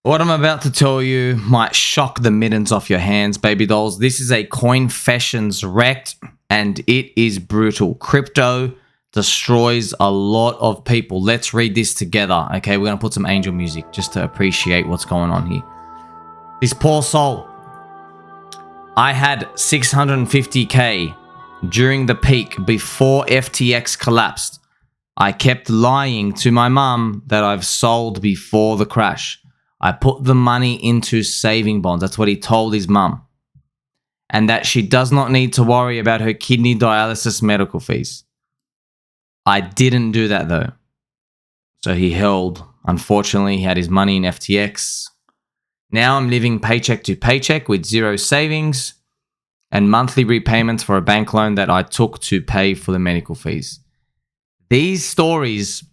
What I'm about to tell you might shock the mittens off your hands, baby dolls. This is a Coinfessions wrecked, and it is brutal. Crypto destroys a lot of people. Let's read this together, okay? We're going to put some angel music just to appreciate what's going on here. This poor soul. I had 650K during the peak before FTX collapsed. I kept lying to my mum that I've sold before the crash. I put the money into saving bonds. That's what he told his mum. And that she does not need to worry about her kidney dialysis medical fees. I didn't do that though. So he held, unfortunately, he had his money in FTX. Now I'm living paycheck to paycheck with zero savings and monthly repayments for a bank loan that I took to pay for the medical fees. These stories,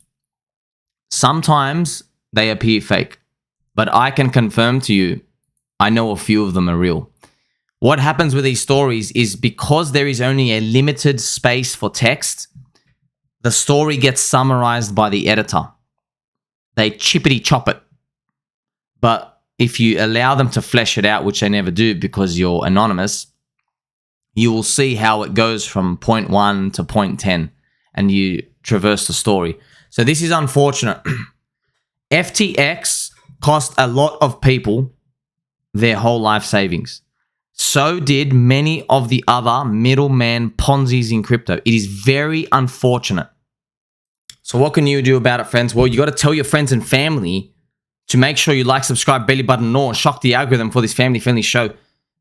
sometimes they appear fake. But I can confirm to you, I know a few of them are real. What happens with these stories is because there is only a limited space for text, the story gets summarized by the editor. They chippity chop it. But if you allow them to flesh it out, which they never do because you're anonymous, you will see how it goes from point 1 to point 10 and you traverse the story. So this is unfortunate. FTX cost a lot of people their whole life savings. So did many of the other middleman Ponzi's in crypto. It is very unfortunate. So what can you do about it, friends? Well, you got to tell your friends and family to make sure you like, subscribe, belly button, and all, and shock the algorithm for this family-friendly show.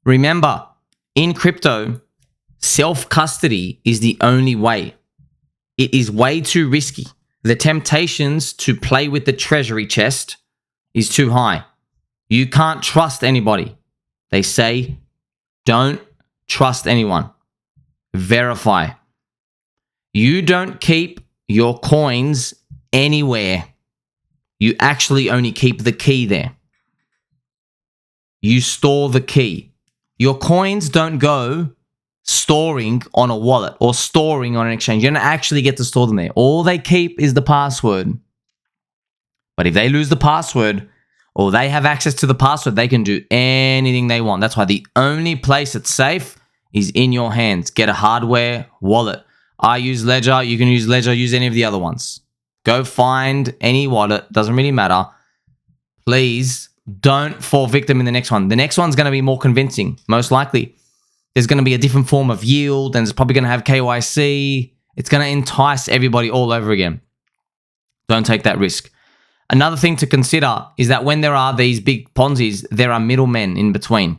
Remember, in crypto, self-custody is the only way. It is way too risky. The temptations to play with the treasury chest is too high. You can't trust anybody. They say, don't trust anyone. Verify. You don't keep your coins anywhere. You actually only keep the key there. You store the key. Your coins don't go storing on a wallet or storing on an exchange. You don't actually get to store them there. All they keep is the password. But if they lose the password or they have access to the password, they can do anything they want. That's why the only place it's safe is in your hands. Get a hardware wallet. I use Ledger. You can use Ledger. Use any of the other ones. Go find any wallet. Doesn't really matter. Please don't fall victim in the next one. The next one's going to be more convincing. Most likely. There's going to be a different form of yield and it's probably going to have KYC. It's going to entice everybody all over again. Don't take that risk. Another thing to consider is that when there are these big Ponzi's, there are middlemen in between.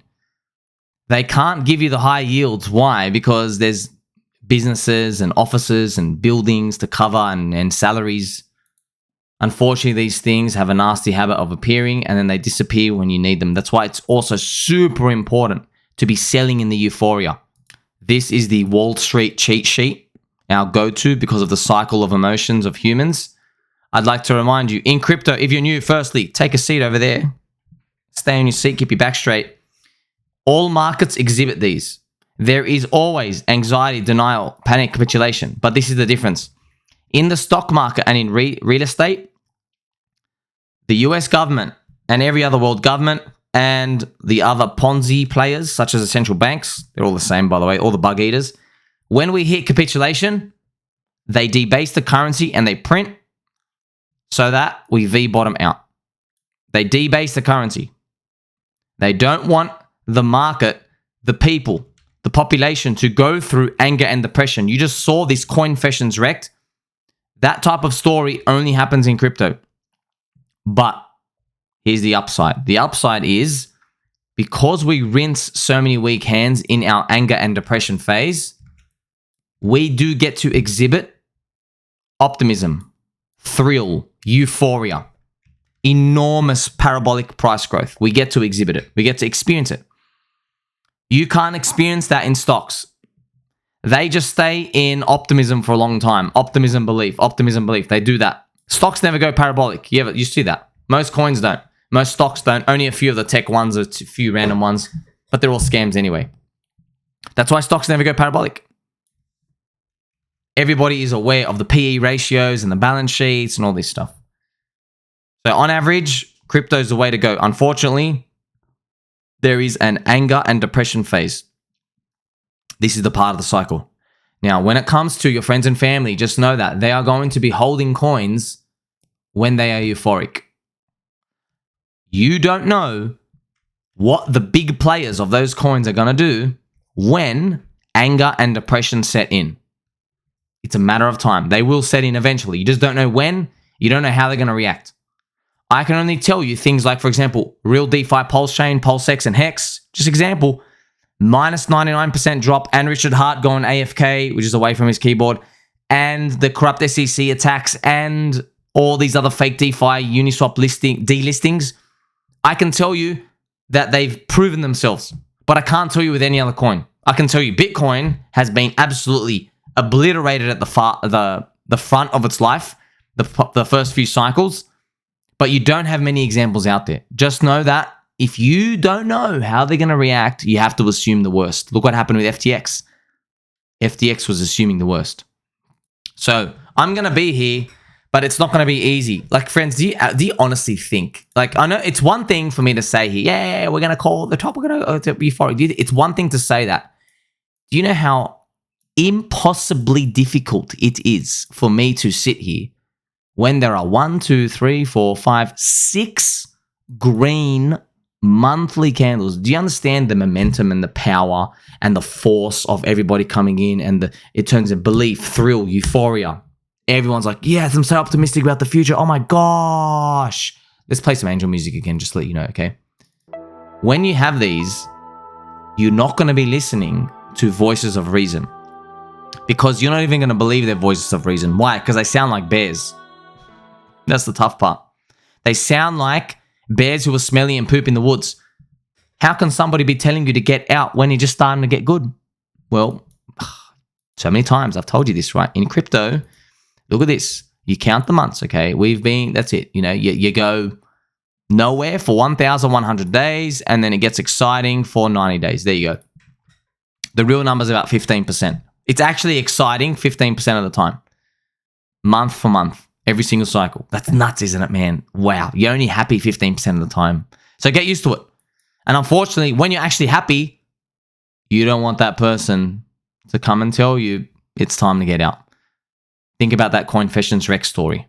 They can't give you the high yields. Why? Because there's businesses and offices and buildings to cover and salaries. Unfortunately, these things have a nasty habit of appearing and then they disappear when you need them. That's why it's also super important to be selling in the euphoria. This is the Wall Street cheat sheet, our go-to because of the cycle of emotions of humans. I'd like to remind you, in crypto, if you're new, firstly, take a seat over there. Stay on your seat, keep your back straight. All markets exhibit these. There is always anxiety, denial, panic, capitulation. But this is the difference. In the stock market and in real estate, the US government and every other world government and the other Ponzi players, such as the central banks, they're all the same, by the way, all the bug eaters. When we hit capitulation, they debase the currency and they print so that we V-bottom out. They debase the currency. They don't want the market, the people, the population to go through anger and depression. You just saw this Coinfessions wrecked. That type of story only happens in crypto. But here's the upside. The upside is because we rinse so many weak hands in our anger and depression phase, we do get to exhibit optimism, thrill, euphoria, enormous parabolic price growth. We get to exhibit it. We get to experience it. You can't experience that in stocks. They just stay in optimism for a long time. Optimism, belief, optimism, belief. They do that. Stocks never go parabolic. You see that. Most coins don't. Most stocks don't. Only a few of the tech ones, a few random ones, but they're all scams anyway. That's why stocks never go parabolic. Everybody is aware of the PE ratios and the balance sheets and all this stuff. So on average, Crypto is the way to go. Unfortunately, there is an anger and depression phase. This is the part of the cycle. Now, when it comes to your friends and family, just know that they are going to be holding coins when they are euphoric. You don't know what the big players of those coins are going to do when anger and depression set in. It's a matter of time. They will set in eventually. You just don't know when. You don't know how they're going to react. I can only tell you things like, for example, Real DeFi, PulseChain, PulseX, and HEX. Just example, minus 99% drop, and Richard Hart going AFK, which is away from his keyboard, and the corrupt SEC attacks, and all these other fake DeFi Uniswap delistings. I can tell you that they've proven themselves, but I can't tell you with any other coin. I can tell you Bitcoin has been absolutely obliterated at the front of its life, the first few cycles, but you don't have many examples out there. Just know that if you don't know how they're going to react, you have to assume the worst. Look what happened with FTX. FTX was assuming the worst. So I'm going to be here, but it's not going to be easy. Like, friends, do you honestly think? Like, I know it's one thing for me to say here, yeah, we're going to call the top, we're going to be euphoric. It's one thing to say that. Do you know how impossibly difficult it is for me to sit here when there are 1, 2, 3, 4, 5, 6 green monthly candles? Do you understand the momentum and the power and the force of everybody coming in, and it turns into belief, thrill, euphoria? Everyone's like, yes, I'm so optimistic about the future. Oh my gosh. Let's play some angel music again, just to let you know, okay? When you have these, you're not going to be listening to voices of reason, because you're not even going to believe their voices of reason. Why? Because they sound like bears. That's the tough part. They sound like bears who are smelly and poop in the woods. How can somebody be telling you to get out when you're just starting to get good? Well, so many times I've told you this, right? In crypto, look at this. You count the months, okay? That's it. You know, you go nowhere for 1,100 days, and then it gets exciting for 90 days. There you go. The real number is about 15%. It's actually exciting 15% of the time. Month for month. Every single cycle. That's nuts, isn't it, man? Wow. You're only happy 15% of the time. So get used to it. And unfortunately, when you're actually happy, you don't want that person to come and tell you it's time to get out. Think about that Coinfessions Rex story.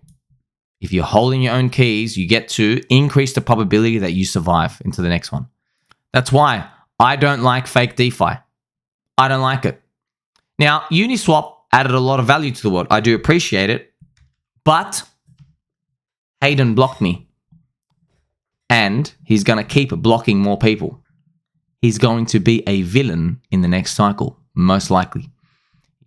If you're holding your own keys, you get to increase the probability that you survive into the next one. That's why I don't like fake DeFi. I don't like it. Now, Uniswap added a lot of value to the world. I do appreciate it. But Hayden blocked me, and he's going to keep blocking more people. He's going to be a villain in the next cycle, most likely.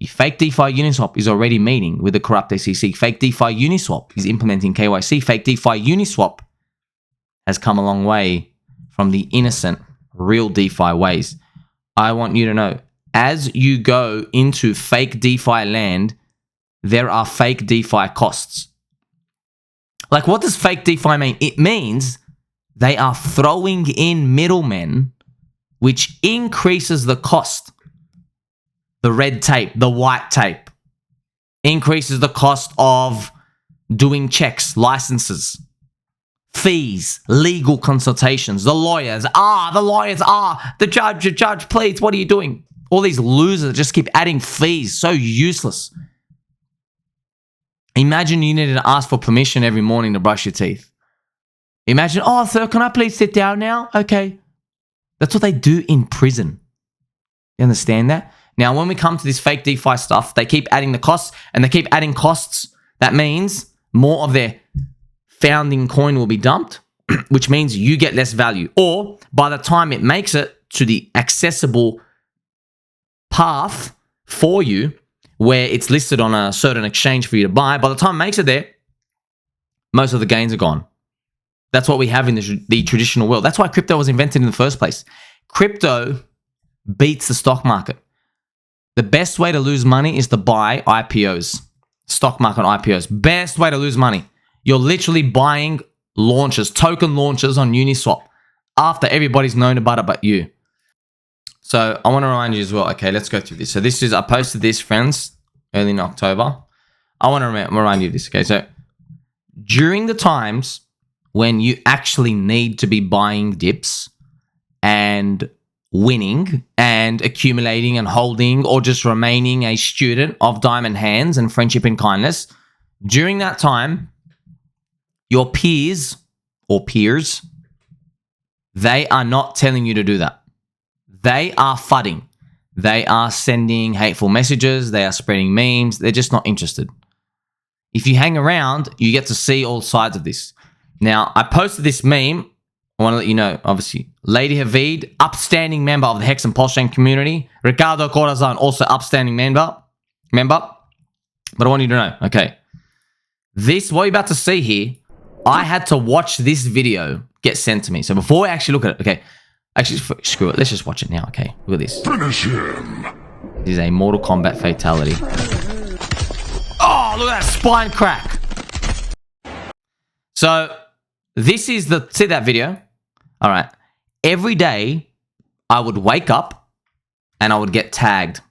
Fake DeFi Uniswap is already meeting with the corrupt SEC. Fake DeFi Uniswap is implementing KYC. Fake DeFi Uniswap has come a long way from the innocent, real DeFi ways. I want you to know, as you go into fake DeFi land, there are fake DeFi costs. Like, what does fake DeFi mean? It means they are throwing in middlemen, which increases the cost. The red tape, the white tape, increases the cost of doing checks, licenses, fees, legal consultations, the judge, please, what are you doing? All these losers just keep adding fees, so useless. Imagine you needed to ask for permission every morning to brush your teeth. Imagine, oh, sir, can I please sit down now? Okay. That's what they do in prison. You understand that? Now, when we come to this fake DeFi stuff, they keep adding the costs, and they keep adding costs. That means more of their founding coin will be dumped, which means you get less value. Or by the time it makes it to the accessible path for you, where it's listed on a certain exchange for you to buy, by the time it makes it there, most of the gains are gone. That's what we have in the traditional world. That's why crypto was invented in the first place. Crypto beats the stock market. The best way to lose money is to buy IPOs, stock market IPOs. Best way to lose money. You're literally buying launches, token launches on Uniswap after everybody's known about it but you. So I want to remind you as well. Okay, let's go through this. So this is, I posted this, friends, early in October. I want to remind you of this. Okay, so during the times when you actually need to be buying dips and winning and accumulating and holding, or just remaining a student of diamond hands and friendship and kindness. During that time, your peers, they are not telling you to do that. They are FUDing. They are sending hateful messages. They are spreading memes. They're just not interested. If you hang around, you get to see all sides of this. Now, I posted this meme. I want to let you know, obviously. Lady Havid, upstanding member of the HEX and PulseChain community. Ricardo Corazon, also upstanding member. But I want you to know, okay. This, what you're about to see here, I had to watch this video get sent to me. So before we actually look at it, okay. Actually, screw it. Let's just watch it now, okay. Look at this. Finish him. This is a Mortal Kombat fatality. Oh, look at that spine crack. So, this is the... See that video? All right. Every day, I would wake up and I would get tagged.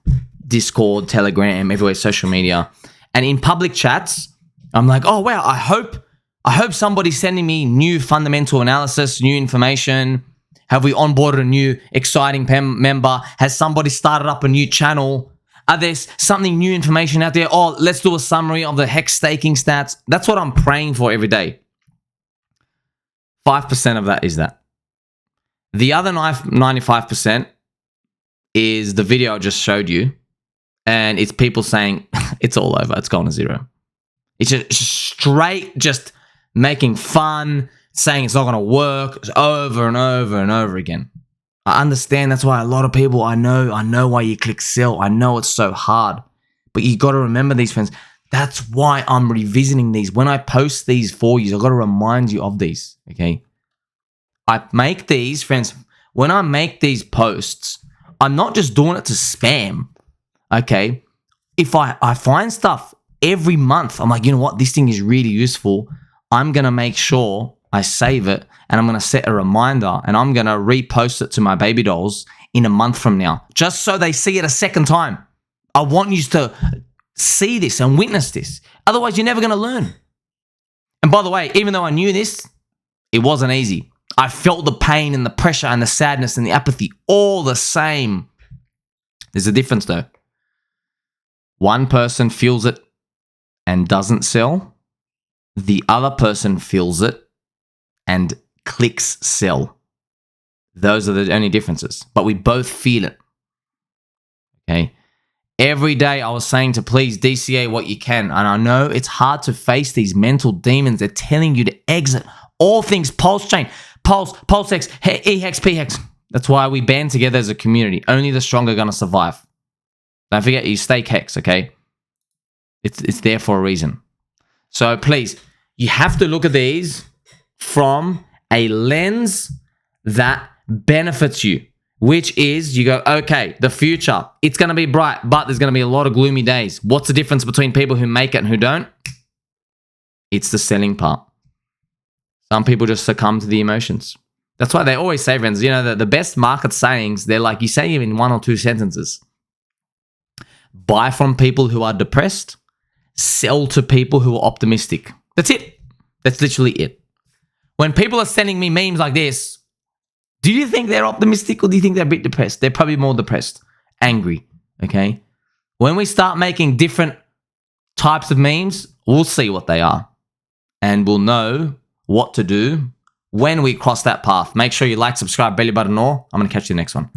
Discord, Telegram, everywhere, social media. And in public chats, I'm like, oh, wow, I hope somebody's sending me new fundamental analysis, new information. Have we onboarded a new exciting member? Has somebody started up a new channel? Are there something new information out there? Oh, let's do a summary of the HEX staking stats. That's what I'm praying for every day. 5% of that is that. The other 95% is the video I just showed you. And it's people saying, it's all over. It's gone to zero. It's just straight, just making fun, saying it's not going to work over and over and over again. I understand. That's why a lot of people, I know why you click sell. I know it's so hard. But you got to remember these, friends. That's why I'm revisiting these. When I post these for you, I've got to remind you of these, okay? I make these, friends, when I make these posts, I'm not just doing it to spam, okay? If I find stuff every month, I'm like, you know what? This thing is really useful. I'm going to make sure I save it, and I'm going to set a reminder, and I'm going to repost it to my baby dolls in a month from now, just so they see it a second time. I want you to see this and witness this. Otherwise, you're never going to learn. And by the way, even though I knew this, it wasn't easy. I felt the pain and the pressure and the sadness and the apathy all the same. There's a difference though. One person feels it and doesn't sell. The other person feels it and clicks sell. Those are the only differences. But we both feel it. Okay. Every day I was saying to please DCA what you can. And I know it's hard to face these mental demons. They're telling you to exit all things PulseChain, PulseX, HEX, PHEX. That's why we band together as a community. Only the strong are going to survive. Don't forget, you stake HEX, okay? It's there for a reason. So please, you have to look at these from a lens that benefits you, which is you go, okay, the future, it's going to be bright, but there's going to be a lot of gloomy days. What's the difference between people who make it and who don't? It's the selling part. Some people just succumb to the emotions. That's why they always say, friends, you know, the best market sayings, they're like, you say them in 1 or 2 sentences. Buy from people who are depressed, sell to people who are optimistic. That's it. That's literally it. When people are sending me memes like this, do you think they're optimistic or do you think they're a bit depressed? They're probably more depressed, angry, okay? When we start making different types of memes, we'll see what they are. And we'll know what to do when we cross that path. Make sure you like, subscribe, belly button, or I'm going to catch you in the next one.